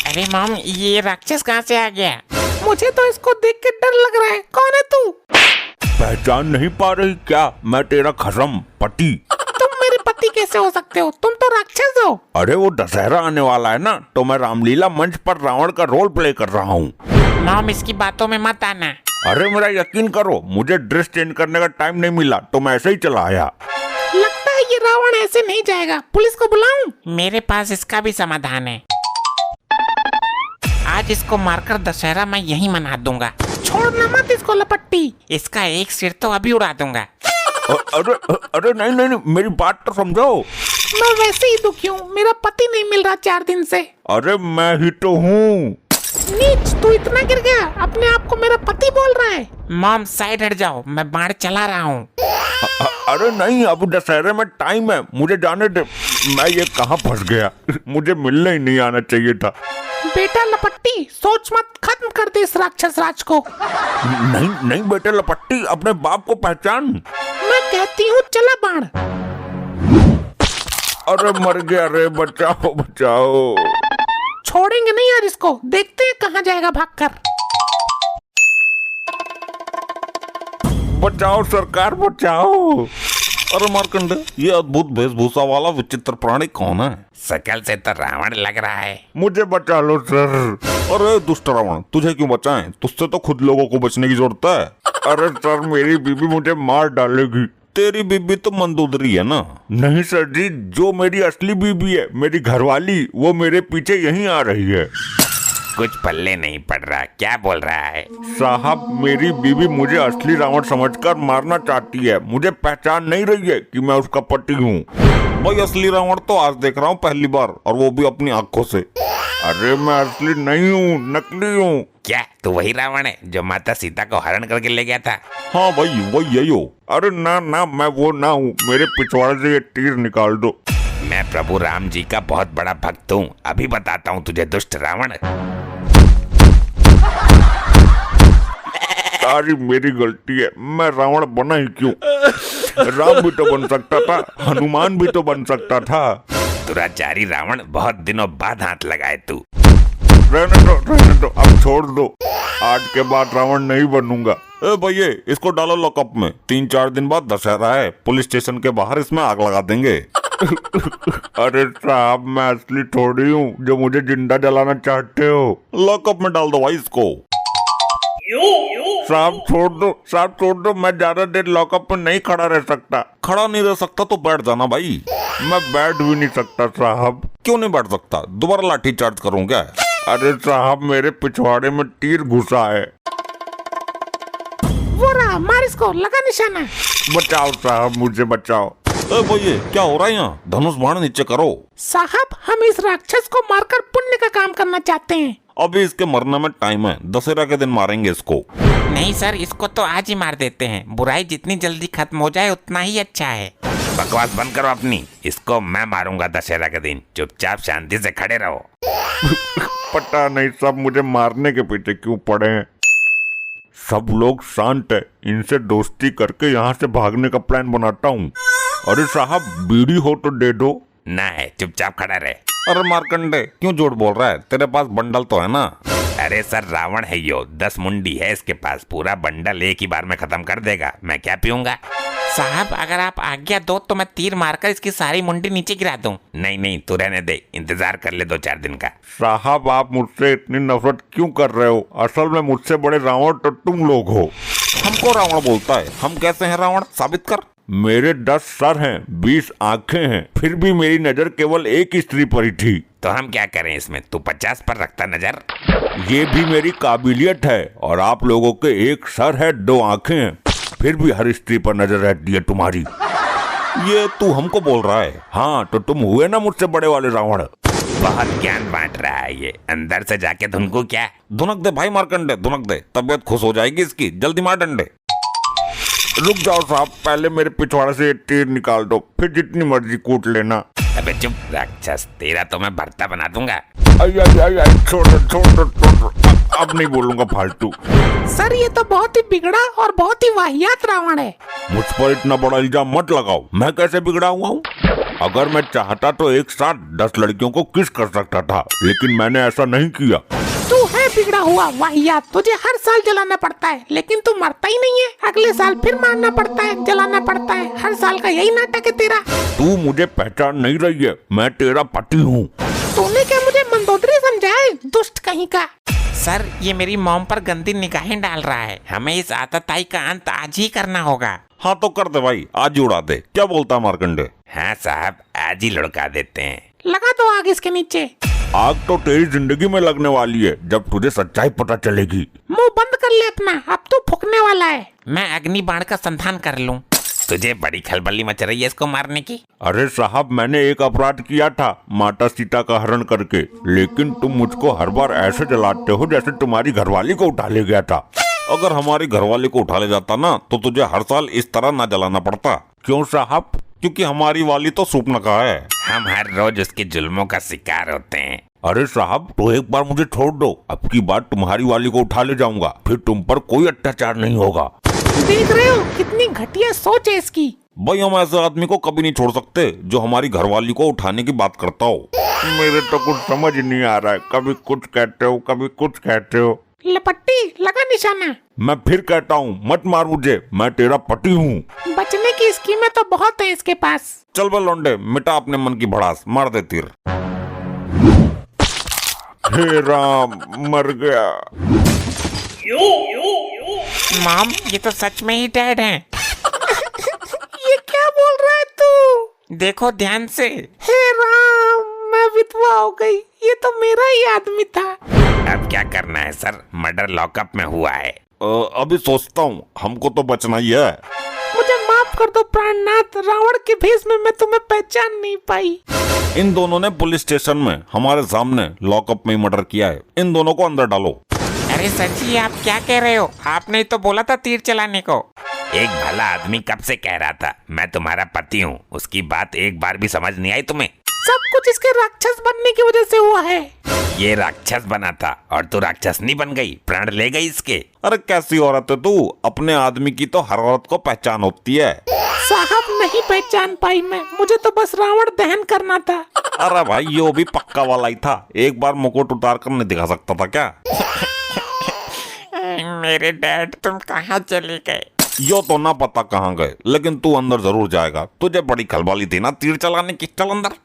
अरे मॉम, ये राक्षस कहाँ से आ गया? मुझे तो इसको देख के डर लग रहा है। कौन है तू? पहचान नहीं पा रही क्या? मैं तेरा खसम पति। तुम मेरे पति कैसे हो सकते हो? तुम तो राक्षस हो। अरे वो दशहरा आने वाला है ना, तो मैं रामलीला मंच पर रावण का रोल प्ले कर रहा हूँ। मॉम, इसकी बातों में मत आना। अरे मेरा यकीन करो, मुझे ड्रेस चेंज करने का टाइम नहीं मिला तो मैं ऐसे ही चला आया। लगता है ये रावण ऐसे नहीं जाएगा। पुलिस को बुलाऊं? मेरे पास इसका भी समाधान है। आज इसको मारकर दशहरा मैं यहीं मना दूंगा। छोड़ना मत इसको लपट्टी। इसका एक सिर तो अभी उड़ा दूंगा। अरे अरे नहीं नहीं नहीं, मेरी बात तो समझो। मैं वैसे ही दुखी हूँ, मेरा पति नहीं मिल रहा 4 दिन से। अरे मैं ही तो हूँ। नीच, तू इतना गिर गया, अपने आप को मेरा पति बोल रहा है। मॉम, साइड हट जाओ, मैं बाण चला रहा हूँ। अरे नहीं, अब दशहरे में टाइम है, मुझे जाने दे। मैं ये कहाँ फंस गया? मुझे मिलने ही नहीं आना चाहिए था। बेटा लपट्टी, सोच मत, खत्म कर दे इस राक्षस राज को। नहीं नहीं बेटे लपट्टी, अपने बाप को पहचान। मैं कहती हूँ चला बाण। अरे मर गया रे, बचाओ बचाओ। छोड़ेंगे नहीं यार इसको, देखते हैं कहाँ जाएगा भागकर। बचाओ सरकार बचाओ। अरे मार्कंडे, ये अद्भुत वेशभूषा वाला विचित्र प्राणी कौन है? शकल से तो रावण लग रहा है। मुझे बचा लो सर। अरे दुष्ट रावण, तुझे क्यों बचाएं? तुझसे तो खुद लोगों को बचने की जरूरत है। अरे सर, मेरी बीबी मुझे मार डालेगी। तेरी बीबी तो मंदोदरी है ना? नहीं सर जी, जो मेरी असली बीबी है, मेरी घरवाली, वो मेरे पीछे यहीं आ रही है। कुछ पल्ले नहीं पड़ रहा, क्या बोल रहा है? साहब, मेरी बीबी मुझे असली रावण समझकर मारना चाहती है। मुझे पहचान नहीं रही है कि मैं उसका पति हूँ। भाई असली रावण तो आज देख रहा हूँ पहली बार, और वो भी अपनी आंखों से। अरे मैं असली नहीं हूँ, नकली हूँ। क्या तू वही रावण है जो माता सीता को हरण करके ले गया था? हाँ भाई, वही यही हो। अरे ना ना, मैं वो ना हूँ। मेरे पिछवाड़े से ये तीर निकाल दो। मैं प्रभु राम जी का बहुत बड़ा भक्त हूँ, अभी बताता हूँ तुझे दुष्ट रावण। सारी मेरी गलती है, मैं रावण बना ही क्यों? राम भी तो बन सकता था, हनुमान भी तो बन सकता था। दुराचारी रावण, बहुत दिनों बाद हाथ लगाए तू। रहने दो, अब छोड़ दो। आज के बाद रावण नहीं बनूंगा। ए भैया, इसको डालो लॉकअप में। 3-4 दिन बाद दशहरा है, पुलिस स्टेशन के बाहर इसमें आग लगा देंगे। अरे साहब, मैं असली थोड़ी हूँ जो मुझे जिंदा जलाना चाहते हो। लॉकअप में डाल दो भाई इसको। साहब छोड़ दो, मैं ज्यादा देर लॉकअप में नहीं खड़ा रह सकता। खड़ा नहीं रह सकता तो बैठ जाना भाई। मैं बैठ भी नहीं सकता साहब। क्यों नहीं बैठ सकता? दोबारा लाठी चार्ज करूँ क्या? अरे साहब, मेरे पिछवाड़े में तीर घुसा है। वो रहा, मार इसको, लगा निशाना। बचाओ साहब, मुझे बचाओ। भैया, क्या हो रहा है यहाँ? धनुष बाण नीचे करो। साहब, हम इस राक्षस को मारकर पुण्य का काम करना चाहते हैं। अभी इसके मरने में टाइम है, दशहरा के दिन मारेंगे इसको। नहीं सर, इसको तो आज ही मार देते हैं। बुराई जितनी जल्दी खत्म हो जाए उतना ही अच्छा है। बकवास बंद करो अपनी, इसको मैं मारूंगा दशहरा के दिन। चुपचाप शांति से खड़े रहो। पता नहीं सब मुझे मारने के पीछे क्यों पड़े हैं। सब लोग शांत है, इनसे दोस्ती करके यहाँ से भागने का प्लान बनाता हूँ। अरे साहब, बीड़ी हो तो दे दो। ना है, चुपचाप खड़ा रहे। अरे मार्कंडे, क्यों झूठ बोल रहा है? तेरे पास बंडल तो है ना? अरे सर, रावण है यो, 10 मुंडी है इसके पास। पूरा बंडल एक ही बार में खत्म कर देगा। मैं क्या पीऊंगा? साहब, अगर आप आज्ञा दो तो मैं तीर मारकर इसकी सारी मुंडी नीचे गिरा दूं। नहीं, तू रहने दे, इंतजार कर ले 2-4 दिन का। साहब, आप मुझसे इतनी नफरत क्यों कर रहे हो? असल में मुझसे बड़े रावण तो तुम लोग हो। हमको रावण बोलता है? हम कैसे हैं रावण? साबित कर। मेरे 10 सर हैं, 20 आंखें हैं, फिर भी मेरी नजर केवल एक स्त्री पर ही थी। तो हम क्या करें इसमें? तू 50 पर रखता नजर। ये भी मेरी काबिलियत है। और आप लोगों के 1 सर है, 2 आंखें हैं, फिर भी हर स्त्री पर नजर रहती है तुम्हारी। ये तू हमको बोल रहा है? हाँ, तो तुम हुए ना मुझसे बड़े वाले रावण। बहुत ज्ञान बांट रहा है ये। अंदर से जाके धुनको क्या? धुनक दे भाई मार्कंडे, धुनक दे, तबीयत खुश हो जाएगी इसकी। जल्दी मार डंडे। रुक जाओ साहब, पहले मेरे पिछवाड़े से तीर निकाल दो, फिर जितनी मर्जी कूट लेना। अबे चुप राक्षस, तेरा तो मैं भर्ता बना दूंगा। छोड़ दो, अब नहीं बोलूंगा फालतू। सर, ये तो बहुत ही बिगड़ा और बहुत ही वाहियात रावण है। मुझ पर इतना बड़ा इल्जाम मत लगाओ। मैं कैसे बिगड़ा हुआ हूँ? अगर मैं चाहता तो एक साथ 10 लड़कियों को किस कर सकता था, लेकिन मैंने ऐसा नहीं किया। तू है बिगड़ा हुआ वाहियात, तुझे हर साल जलाना पड़ता है लेकिन तू मरता ही नहीं है। अगले साल फिर मारना पड़ता है, जलाना पड़ता है, हर साल का यही नाटक है तेरा। तू मुझे पहचान नहीं रही है, मैं तेरा पति हूँ। तूने क्या मुझे मंदोदरी समझा है, दुष्ट कहीं का। सर ये मेरी मॉम पर गंदी निगाहें डाल रहा है, हमें इस आतताई का अंत आज ही करना होगा। हाँ तो कर दे भाई, आज ही उड़ा दे। क्या बोलता मार्कंडे? हाँ साहब आज ही लुढ़का देते हैं। लगा दो आग इसके नीचे। आग तो तेरी जिंदगी में लगने वाली है जब तुझे सच्चाई पता चलेगी। मुंह बंद कर ले अपना, अब तू फूकने वाला है। मैं अग्नि बाण का संधान कर लूं। तुझे बड़ी खलबली मच रही है इसको मारने की। अरे साहब मैंने एक अपराध किया था माता सीता का हरण करके, लेकिन तुम मुझको हर बार ऐसे जलाते हो जैसे तुम्हारी घरवाली को उठा ले गया था। अगर हमारी घरवाली को उठा ले जाता ना तो तुझे हर साल इस तरह ना जलाना पड़ता। क्यों साहब? क्योंकि हमारी वाली तो सूपनखा है। हम हर रोज उसके जुल्मों का शिकार होते हैं। अरे साहब तो एक बार मुझे छोड़ दो, अब की बार तुम्हारी वाली को उठा ले जाऊंगा, फिर तुम पर कोई अत्याचार नहीं होगा। देख रहे हो कितनी घटिया सोच है इसकी। भाई हम ऐसे आदमी को कभी नहीं छोड़ सकते जो हमारी घरवाली को उठाने की बात करता हो। मेरे तो कुछ समझ नहीं आ रहा है, कभी कुछ कहते हो कभी कुछ कहते हो। लपट्टी लगा निशाना। मैं फिर कहता हूँ मत मार मुझे, मैं तेरा पति हूँ। बचने की स्कीमें तो बहुत है इसके पास। चल बे लौंडे, मिटा अपने मन की भड़ास, मार दे तीर। हे राम, मर गया। मॉम ये तो सच में ही डैड हैं। ये क्या बोल रहा है तू? देखो ध्यान से। हे राम, मैं विधवा हो गई, ये तो मेरा ही आदमी था। अब क्या करना है सर, मर्डर लॉकअप में हुआ है। अभी सोचता हूँ, हमको तो बचना ही है। मुझे माफ कर दो प्राणनाथ, रावण के भेष में मैं तुम्हें पहचान नहीं पाई। इन दोनों ने पुलिस स्टेशन में हमारे सामने लॉकअप में मर्डर किया है, इन दोनों को अंदर डालो। अरे सर जी आप क्या कह रहे हो, आपने तो बोला था तीर चलाने को। एक भला आदमी कब से कह रहा था मैं तुम्हारा पति हूँ, उसकी बात एक बार भी समझ नहीं आई तुम्हें? सब कुछ इसके राक्षस बनने की वजह से हुआ है। ये राक्षस बना था और तू राक्षसनी बन गई, प्राण ले गई इसके। अरे कैसी औरत है तू, अपने आदमी की तो हर औरत को पहचान होती है। साहब नहीं पहचान पाई मैं, मुझे तो बस रावण दहन करना था। अरे भाई ये भी पक्का वाला ही था, एक बार मुकुट उतार कर नहीं दिखा सकता था क्या? मेरे डैड तुम कहाँ चले गए? यो तो ना पता कहाँ गए, लेकिन तू अंदर जरूर जाएगा। तुझे बड़ी खलबली थी ना तीर चलाने की, चल अंदर।